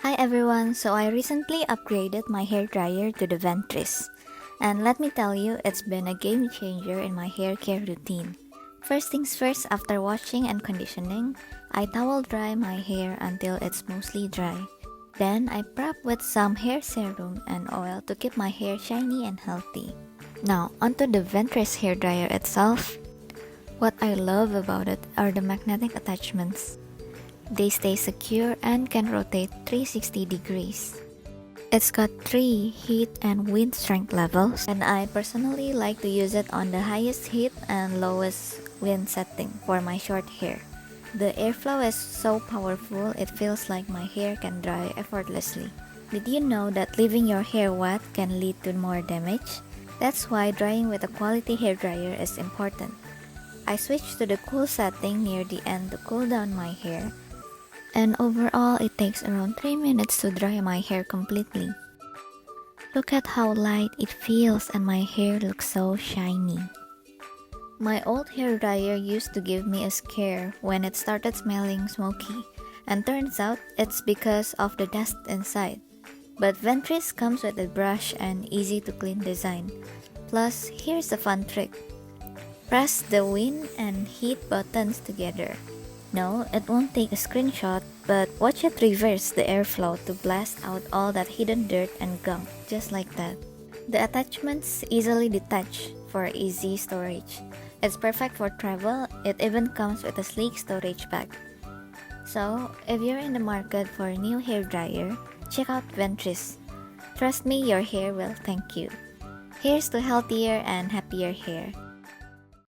Hi everyone, so I recently upgraded my hair dryer to the VENTRIS. And let me tell you, it's been a game changer in my hair care routine. First things first, after washing and conditioning, I towel dry my hair until it's mostly dry. Then I prep with some hair serum and oil to keep my hair shiny and healthy. Now, onto the VENTRIS hair dryer itself. What I love about it are the magnetic attachments. They stay secure and can rotate 360 degrees. It's got 3 heat and wind strength levels, and I personally like to use it on the highest heat and lowest wind setting for my short hair. The airflow is so powerful, it feels like my hair can dry effortlessly. Did you know that leaving your hair wet can lead to more damage? That's why drying with a quality hair dryer is important. I switched to the cool setting near the end to cool down my hair, and overall it takes around 3 minutes to dry my hair completely. Look at how light it feels and my hair looks so shiny. My old hair dryer used to give me a scare when it started smelling smoky, and turns out it's because of the dust inside. But VENTRIS comes with a brush and easy to clean design. Plus, here's a fun trick. Press the wind and heat buttons together. No, it won't take a screenshot, but watch it reverse the airflow to blast out all that hidden dirt and gunk, just like that. The attachments easily detach for easy storage. It's perfect for travel, it even comes with a sleek storage bag. So, if you're in the market for a new hair dryer, check out VENTRIS. Trust me, your hair will thank you. Here's to healthier and happier hair.